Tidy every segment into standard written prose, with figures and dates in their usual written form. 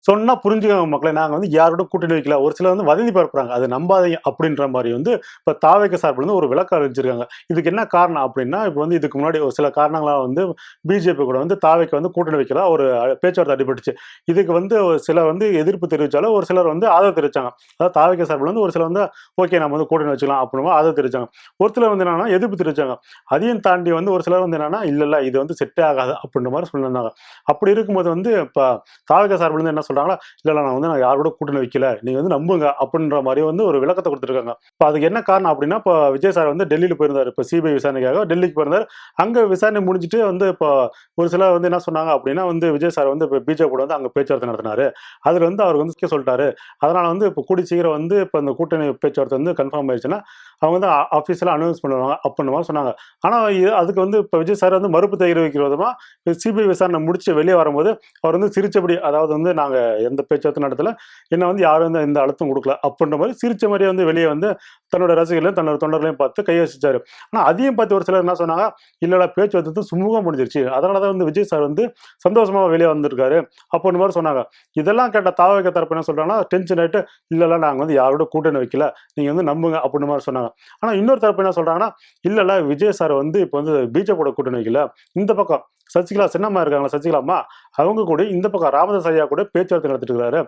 சொன்னா புரிஞ்சுக்கோங்க மக்களே. நாங்க வந்து யாரோட கூட்டணி வைக்கல. ஒரு சிலர் வந்து வதந்தி பரப்புறாங்க. அது நம்பாதீங்க அப்படின்ற மாரி வந்து இப்ப தாவேக சார்புல இருந்து ஒரு விளக்கம் அறிவிச்சிருக்காங்க. இதுக்கு என்ன காரணம் அப்படின்னா, இப்ப வந்து இதுக்கு முன்னாடி ஒரு சில காரணங்களால வந்து பிஜேபி கூட வந்து தாவேக்கு வந்து கூட்டணி வைக்கிறதா ஒரு பேச்சுவார்த்தை அடிபட்டுச்சு. இதுக்கு வந்து ஒரு சிலர் வந்து எதிர்ப்பு தெரிவிச்சாலும், ஒரு சிலர் வந்து ஆதரவு தெரிவிச்சாங்க. அதாவது தாவேக சார்புல இருந்து ஒரு சிலர் வந்து ஓகே நம்ம வந்து கூட்டணி வச்சுக்கலாம் அப்படின்னு ஆதரவு தெரிவிச்சாங்க. ஒரு சிலர் வந்து என்னன்னா எதிர்ப்பு தெரிவிச்சாங்க. அதையும் தாண்டி வந்து ஒரு சிலர் வந்து என்னன்னா, இல்ல இது வந்து செட்டே ஆகாது அப்படின்ற மாரி சொல்லியிருந்தாங்க. அப்படி இருக்கும்போது வந்து இப்ப தாவேக சார்புல இருந்து என்ன சொல்றாங்கன்னா, இல்ல நான் யார் கூட கூட்டணி வைக்கல. நீங்க வந்து நம்புங்க அப்படின்ற மாரி வந்து ஒரு விளக்கத்த குடுத்துருக்காங்க. இப்ப அதுக்கு என்ன காரணம் அப்படின்னா, இப்ப விஜய் சார் வந்து டெல்லில போயிருந்தாரு. இப்ப சிபிஐ விசாரணைக்காக டெல்லிக்கு போயிருந்தாரு. அங்க விசாரணை முடிஞ்சுட்டு வந்து இப்போ ஒரு சிலர் வந்து என்ன சொன்னாங்க அப்படின்னா வந்து விஜய் சார் வந்து இப்ப பிஜேபி கூட வந்து அங்க பேச்சுவார்த்தை நடத்தினாரு. அதுல வந்து அவர் வந்து சொல்லிட்டாரு. அதனால வந்து இப்ப கூடிய சீக்கிரம் வந்து இப்ப இந்த கூட்டணி பேச்சுவார்த்தை வந்து கன்ஃபார்ம் ஆயிடுச்சுன்னா, அவங்க வந்து ஆஃபீஷியலா அனௌன்ஸ் பண்ணுவாங்க அப்படின்ற மாரி சொன்னாங்க. ஆனா அதுக்கு வந்து இப்ப விஜய் சார் வந்து மறுப்பு தெரிவிக்கிற விதமா சிபிஐ விசாரணை முடிச்சு வெளிய வரும்போது, அவர் வந்து சிரிச்சபடி அதாவது வந்து நாங்க எந்த பேச்சுவார்த்தை நடத்தல. என்ன வந்து யாரும் வந்து எந்த அழுத்தம் குடுக்கல. அப்படின்ற மாரி சிரிச்ச மாரியே வந்து வெளிய வந்து தன்னோட ரசிகர்களையும், தன்னோட தொண்டர்களையும் பார்த்து கையசைச்சாரு. ஆனா அதையும் பார்த்து ஒரு சிலர் என்ன சொன்னாங்க, இல்லடா பேச்சுவார்த்தை சுமூகமா முடிஞ்சிருச்சு. அதனால தான் வந்து விஜய் சார் வந்து சந்தோஷமா வெளிய வந்திருக்காரு. அப்படின்ற மாரி சொன்னாங்க. இதெல்லாம் கேட்ட தாவேக தரப்பு என்ன சொல்றாங்கன்னா, டென்ஷன் ஆயிட்டு, இல்ல நாங்க வந்து யாரோட கூட்டணி வைக்கல. நீங்க வந்து நம்புங்க அப்படின்ற மாரி சொன்னாங்க. ஆனா இன்னொரு தரப்பு என்ன சொல்றாங்கன்னா, இல்ல விஜய் சார் வந்து இப்ப வந்து பிஜேபியோட கூட்டணி வைக்கல. இந்த பக்கம் சசிகலா சின்னம்மா இருக்காங்களா சசிகலா அம்மா, அவங்க கூட இந்த பக்கம் ராமதாஸ் ஐயா கூட பேச்சுவார்த்தை நடத்திட்டு இருக்காரு.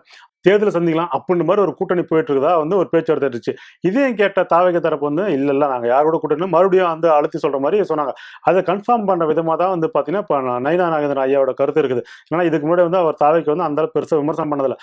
தேர்தல சந்திக்கலாம் அப்படின்ற மாரி ஒரு கூட்டணி போயிட்டு இருக்கதா வந்து ஒரு பேச்சுவார்த்தை இருந்துச்சு. இதையும் கேட்ட தாவேக தரப்பு வந்து இல்ல நாங்க யாரோட கூட்டணி மறுபடியும் வந்து அழுத்தி சொல்ற மாரி சொன்னாங்க. அத கன்ஃபார்ம் பண்ற விதமா தான் வந்து பார்த்தீங்கன்னா, இப்ப நயினா நாகேந்திரன் ஐயாவோட கருத்து இருக்குது. ஏன்னா இதுக்கு முன்னாடி வந்து அவர் தாவேக்கு வந்து அந்த அளவுக்கு பெருசா விமர்சனம் பண்ணதில்ல.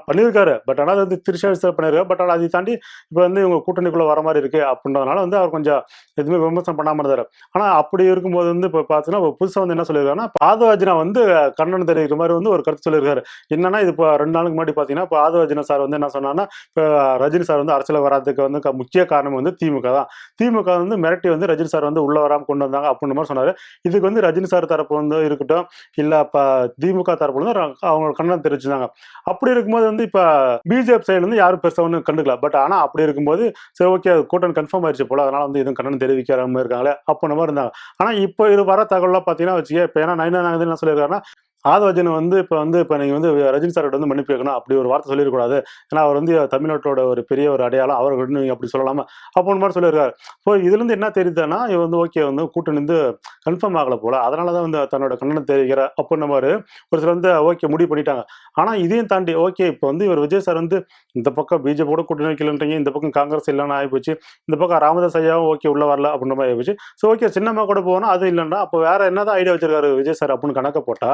பண்ணியிருக்காரு. பட் ஆனா அது வந்து திருஷ்யா விசாரணை பண்ணியிருக்காரு. பட் ஆனா அதை தாண்டி இப்ப வந்து இவங்க கூட்டணிக்குள்ள வர மாரி இருக்கு அப்படின்றதுனால வந்து அவர் கொஞ்சம் எதுவுமே விமர்சனம் பண்ணாம இருந்தாரு. ஆனா அப்படி இருக்கும்போது வந்து இப்ப பார்த்தீங்கன்னா, புதுசா வந்து என்ன சொல்லியிருக்காருன்னா, ஆதவ வந்து கண்டனம் தெரிவிக்கிற மாரி வந்து ஒரு கருத்து சொல்லியிருக்காரு. என்னன்னா, இது இப்ப 2 நாளுக்கு முன்னாடி பார்த்தீங்கன்னா, இப்ப ஆதவ சார் வந்து என்ன சொன்னார்ன்னா, இப்ப ரஜினி சார் வந்து அரசியல்ல வராததுக்கு வந்து முக்கிய காரணம் வந்து திமுக தான். திமுக வந்து மிரட்டி வந்து ரஜினி சார் வந்து உள்ள வராம கொண்டு வந்தாங்க அப்டின்ற மாரி சொன்னாரு. இதுக்கு வந்து ரஜினி சார் தரப்பு வந்து இருக்கட்டும், இல்ல திமுக தரப்புல இருந்து அவங்க கண்டனம் தெரிவிச்சிருந்தாங்க. அப்படி இருக்கும்போது வந்து இப்ப பிஜேபி சைடுல இருந்து யாரும் பெருசா ஒண்ணும் கண்டுக்கல. பட் ஆனா அப்படி இருக்கும்போது சரி ஓகே கூட்டணி கன்ஃபார்ம் ஆயிருச்சு போல. அதனால வந்து எதுவும் கண்டனம் தெரிவிக்காம இருக்காங்களே அப்டின்ற மாரி இருந்தாங்க. ஆனா இப்ப இது வர தகவல்லாம் பார்த்தீங்கன்னா வச்சுக்கயே, இப்ப ஏன்னா நயினா நாகேந்திரன் என்ன சொல்லியிருக்காருன்னா, ஆதவர்ஜுன் வந்து இப்ப நீங்க வந்து ரஜினி சார்கிட்ட வந்து மன்னிப்பு கேட்கணும். அப்படி ஒரு வார்த்தை சொல்லிறக்கூடாது. ஏன்னா அவர் வந்து தமிழ்நாட்டோட ஒரு பெரிய ஒரு அடையாளம். அவர்கிட்ட நீங்க அப்படி சொல்லலாமா? அப்புட்ன்ற மாரி சொல்லியிருக்காரு. ஸோ இதுலருந்து என்ன தெரியுதுன்னா, இவன் வந்து ஓகே வந்து கூட்டணி வந்து கன்ஃபார்ம் ஆகல போல. அதனால தான் வந்து தன்னோட கண்டனம் தெரிவிக்கிறார் அப்புட்ன்ற மாரி ஒரு சிலர் வந்து ஓகே முடிவு பண்ணிட்டாங்க. ஆனா இதையும் தாண்டி ஓகே இப்ப வந்து இவர் விஜய் சார் வந்து இந்த பக்கம் பிஜேபி கூட கூட்டணி வைக்கலன்றீங்க. இந்த பக்கம் காங்கிரஸ் இல்லன்னு ஆயிப்போச்சு. இந்த பக்கம் ராமதாஸ் ஐயாவும் ஓகே உள்ள வரல அப்புட்ன்ற மாரி ஆயிப்போச்சு. ஸோ ஓகே சின்னம்மா கூட போனா அது இல்லன்னா, அப்ப வேற என்னதான் ஐடியா வச்சிருக்காரு விஜய் சார் அப்புட்ன்னு கணக்க போட்டா,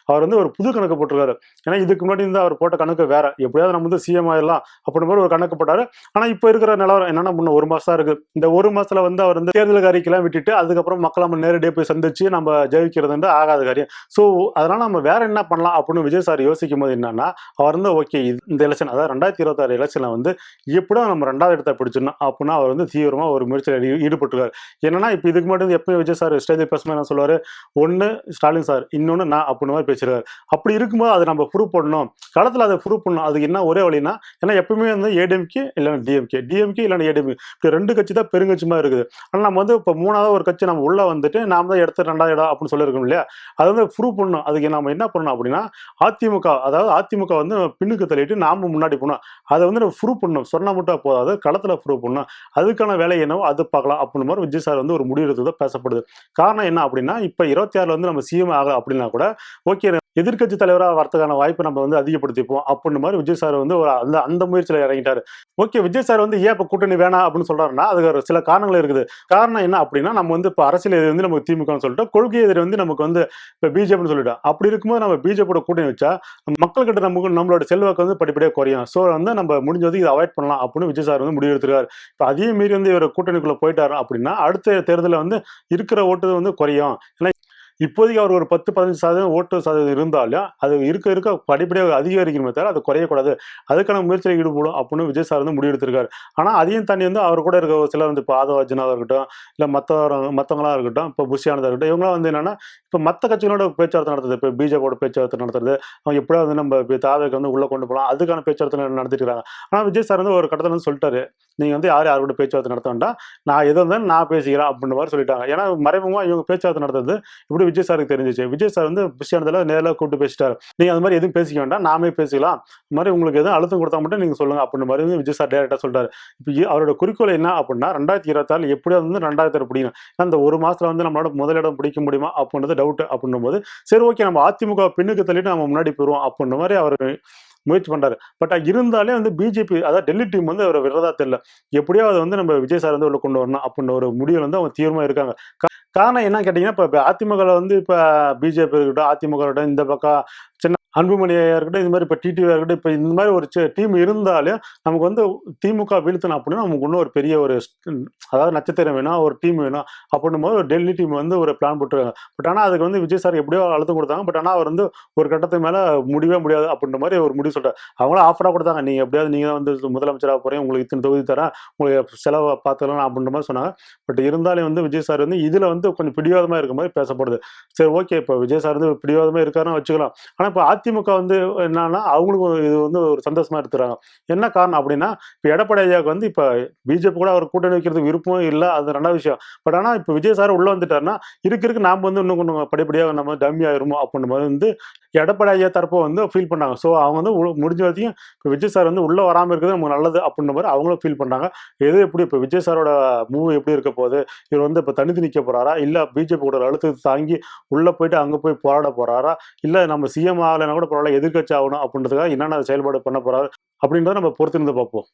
அவர் வந்து ஒரு புது கணக்கு போட்டிருக்காரு. ஏன்னா இதுக்கு முன்னாடி இருந்து அவர் போட்ட கணக்கு வேற. எப்படியாவது நம்ம வந்து சிஎம் ஆயிடலாம் அப்படின்ற மாரி ஒரு கணக்கு போட்டாரு. ஆனா இப்ப இருக்கிற நிலவரம் என்னன்னா, முன்ன 1 மாசம் தான் இருக்கு. இந்த 1 மாசத்துல வந்து அவர் வந்து தேர்தல் அறிக்கைலாம் விட்டுட்டு, அதுக்கப்புறம் மக்கள நம்ம நேரடியா போய் சந்திச்சு நம்ம ஜெயிக்கிறதுன்றது ஆகாத காரியம். ஸோ அதனால நம்ம வேற என்ன பண்ணலாம் அப்படின்னு விஜய் சார் யோசிக்கும்போது என்னன்னா, அவர் வந்து ஓகே இந்த எலக்ஷன் அதாவது 2026 எலக்ஷன்ல வந்து எப்படியும் நம்ம 2வது இடத்த பிடிச்சிடணும் அப்படின்னா அவர் வந்து தீவிரமா ஒரு முயற்சியில ஈடுபட்டுருக்காரு. என்னன்னா இப்ப இதுக்கு முன்னாடி வந்து எப்பயும் விஜய் சார் ஸ்டேஜ் பேசும்போது என்ன சொல்லுவாரு, ஒண்ணு ஸ்டாலின் சார், இன்னொன்னு நான் அப்படின்னு மாரி பேசிருக்காரு. அப்படி இருக்கும்போது அதை நம்ம ப்ரூவ் பண்ணணும். களத்துல அதை ப்ரூவ் பண்ணணும். அதுக்கு என்ன ஒரே வழின்னா, ஏன்னா எப்பவுமே வந்து ஏடிஎம்கே இல்லன்னா டிஎம்கே, டிஎம்கே இல்லன்னா ஏடிஎம்கே. இப்படி 2 கட்சி தான் பெருங்கட்சி மாரி இருக்குது. ஆனா நம்ம வந்து இப்ப 3வது ஒரு கட்சி நம்ம உள்ள வந்துட்டு நாம தான் எடுத்து 2வது இடம் அப்படின்னு சொல்லியிருக்கோம் இல்லையா? அதை வந்து ப்ரூவ் பண்ணணும். அதுக்கு நம்ம என்ன பண்ணணும் அப்படின்னா, அதிமுக அதாவது அதிமுக வந்து பின்னுக்கு தள்ளிட்டு நாம முன்னாடி போணும். அதை வந்து நம்ம ப்ரூவ் பண்ணணும். சொன்னா மட்டும் போதாது. களத்துல ப்ரூவ் பண்ணணும். அதுக்கான வேலை என்னவோ அது பார்க்கலாம் அப்படின்ற மாரி விஜய் சார் வந்து ஒரு முடிவு எடுத்ததா பேசப்படுது. காரணம் என்ன அப்படின்னா, இப்ப 26ல வந்து நம்ம சிஎம் ஆகல அப்படின்னா கூட ஓகே எதிர்க்கட்சி தலைவரா வரதுக்கான வாய்ப்பை நம்ம வந்து அதிகப்படுத்திப்போம் அப்படின்ற மாதிரி விஜய் சார் வந்து ஒரு அந்த அந்த முயற்சியில இறங்கிட்டாரு. ஓகே விஜய் சார் வந்து ஏன் இப்ப கூட்டணி வேணாம் அப்படின்னு சொல்றாருன்னா அதுக்கு ஒரு சில காரணங்கள் இருக்குது. காரணம் என்ன அப்படின்னா நம்ம வந்து இப்ப அரசியல் எதிரி வந்து நமக்கு திமுகன்னு சொல்லிட்டோம், கொள்கை எதிரி வந்து நமக்கு வந்து இப்ப பிஜேபின்னு சொல்லிட்டோம். அப்படி இருக்கும்போது நம்ம பிஜேபியோட கூட்டணி வச்சா மக்கள் கிட்ட நமக்கு நம்மளோட செல்வாக்கு வந்து படிப்படியாக குறையும். ஸோ வந்து நம்ம முடிஞ்சது இதை அவாய்ட் பண்ணலாம் அப்படின்னு விஜய் சார் வந்து முடிவு எடுத்திருக்காரு. இப்போ அதே மீறி வந்து இவர் கூட்டணிக்குள்ள போயிட்டாரு அப்படின்னா அடுத்த தேர்தலில் வந்து இருக்கிற ஓட்டு வந்து குறையும். ஏன்னா இப்போதைக்கு அவர் ஒரு 10, 15% ஓட்டு சதவீதம் இருந்தாலும், அது இருக்க இருக்க படிப்படியா அதிகரிக்கணுமே தவிர, அது குறையக்கூடாது. அதுக்கான முயற்சியில ஈடுபடும் அப்படின்னு விஜய் சார் வந்து முடிவு எடுத்திருக்காரு. ஆனா, அதையும் தாண்டி வந்து அவர் கூட இருக்க ஒரு சிலர் வந்து இப்ப ஆதவ அர்ஜுனாவா இருக்கட்டும், இல்ல மத்தவங்களா இருக்கட்டும், இப்ப புஷி ஆனந்தா இருக்கட்டும், இவங்கலாம் வந்து என்னன்னா, இப்ப மத்த கட்சிகளோட பேச்சுவார்த்தை நடத்துது. இப்ப பிஜேபியோட பேச்சுவார்த்தை நடத்துறது, அவங்க எப்படியாவது வந்து நம்ம தாவேக்கு வந்து உள்ள கொண்டு போலாம். அதுக்கான பேச்சுவார்த்தை நடத்திட்டு இருக்காங்க. ஆனா, விஜய் சார் வந்து ஒரு கட்டத்துல வந்து சொல்லிட்டாரு. நீங்க வந்து யாரும் யார் கூட பேச்சுவார்த்தை நடத்த வேண்டாம். நான் எது இருந்தாலும் நான் பேசிக்கிறேன் அப்படின்ற மாதிரி சொல்லிட்டாங்க. ஏன்னா மறைமுகமா இவங்க பேச்சுவார்த்தை நடத்துறது இப்படி விஜய் சாருக்கு தெரிஞ்சுச்சு. விஜய் சார் வந்து விஷயத்துல நேரில் கூப்பிட்டு பேசிட்டாரு. நீங்க அந்த மாதிரி எதுவும் பேசிக்க வேண்டாம், நாமே பேசிக்கலாம். இந்த மாதிரி உங்களுக்கு எதுவும் அழுத்தம் கொடுத்தா மட்டும் நீங்க சொல்லுங்க அப்படின்ற மாதிரி வந்து விஜய் சார் டைரக்டா சொல்லிட்டாரு. இப்போ அவரோட குறிக்கோள் என்ன அப்படின்னா 2026 எப்படியாவது வந்து 2000 பிடிக்கணும். அந்த ஒரு மாசத்துல வந்து நம்மளோட முதலிடம் பிடிக்க முடியுமா அப்படின்றது டவுட் அப்படின்னும் போது சரி ஓகே நம்ம அதிமுக பின்னுக்கு தள்ளிட்டு நம்ம முன்னாடி போயிருவோம் அப்படின்ற மாதிரி அவர் முயற்சி பண்றாரு. பட் இருந்தாலே வந்து பிஜேபி அதாவது டெல்லி டீம் வந்து அவரை விடுறதா தெரியல. எப்படியோ அதை வந்து நம்ம விஜய் சார் வந்து உள்ள கொண்டு வரணும் அப்படின்ற ஒரு முடிவில் வந்து அவங்க தீவிரமா இருக்காங்க. காரணம் என்ன கேட்டீங்கன்னா, இப்ப அதிமுகல வந்து இப்ப பிஜேபி இருக்கட்டும், அதிமுக இருக்கட்டும், இந்த பக்கம் சின்ன அன்புமணி ஐயா இருக்கட்டும், இது மாதிரி இப்ப டிடிவியா இருக்கட்டும், இப்ப இந்த மாதிரி ஒரு டீம் இருந்தாலே நமக்கு வந்து திமுக வீழ்த்தணும் அப்படின்னா நமக்கு இன்னும் ஒரு பெரிய ஒரு அதாவது நட்சத்திரம் வேணும், ஒரு டீம் வேணும் அப்படின்னும் போது ஒரு டெல்லி டீம் வந்து ஒரு பிளான் போட்டுருக்காங்க. பட் ஆனா அதுக்கு வந்து விஜய் சார் எப்படியோ அழுத்தம் கொடுத்தாங்க. பட் ஆனா அவர் வந்து ஒரு கட்டத்துக்கு மேல முடியவே முடியாது அப்படின்ற மாதிரி ஒரு முடிவு சொல்றாரு. அவங்களும் ஆஃபரா கொடுத்தாங்க. நீங்க எப்படியாவது நீங்க தான் வந்து முதலமைச்சராக போறீங்க, உங்களுக்கு இத்தனை தொகுதி தரேன், உங்களுக்கு செலவை பார்த்துக்கலாம் அப்படின்ற மாதிரி சொன்னாங்க. பட் இருந்தாலும் வந்து விஜய் சார் வந்து இதுல வந்து கொஞ்சம் பிடிவாதமா இருக்க மாதிரி பேசப்படுது. சரி ஓகே, இப்போ விஜய் சார் வந்து பிடிவாதமா இருக்காருன்னு வச்சுக்கலாம். ஆனா இப்போ அதிமுக வந்து என்னன்னா அவங்களுக்கும் இது வந்து ஒரு சந்தோஷமா எடுத்துறாங்க. என்ன காரணம் அப்படின்னா இப்போ எடப்பாடி ஐயாவுக்கு வந்து இப்போ பிஜேபி கூட அவர் கூட்டணி வைக்கிறதுக்கு விருப்பம் இல்லை, அது ரெண்டாவது விஷயம். பட் ஆனா இப்போ விஜய் சார் உள்ள வந்துட்டாருன்னா இருக்கு நாம வந்து இன்னும் கொஞ்சம் படிப்படியாக நம்ம டம்மி ஆயிருமோ அப்படின்ற மாதிரி வந்து எடப்பாடி ஐயா தரப்போ வந்து ஃபீல் பண்ணாங்க. ஸோ அவங்க வந்து முடிஞ்ச வரைக்கும் இப்போ விஜய் சார் வந்து உள்ள வராமல் இருக்கிறது நமக்கு நல்லது அப்படின்ற மாதிரி அவங்களும் ஃபீல் பண்ணாங்க. எது எப்படி இப்போ விஜய் சாரோட மூவ் எப்படி இருக்க போகுது, இவர் வந்து இப்போ தனித்து நிற்க போறாரா, இல்லை பிஜேபி கூட அழுத்தத்தை தாங்கி உள்ள போயிட்டு அங்கே போய் போராட போறாரா, இல்லை நம்ம சிஎம் ஆகலைன்னா கூட பரவாயில்ல எதிர்க்கட்சி ஆகணும் அப்படின்றதுக்காக என்னென்ன செயல்பாடு பண்ண போறாரு அப்படின்றத நம்ம பொறுத்திருந்து பார்ப்போம்.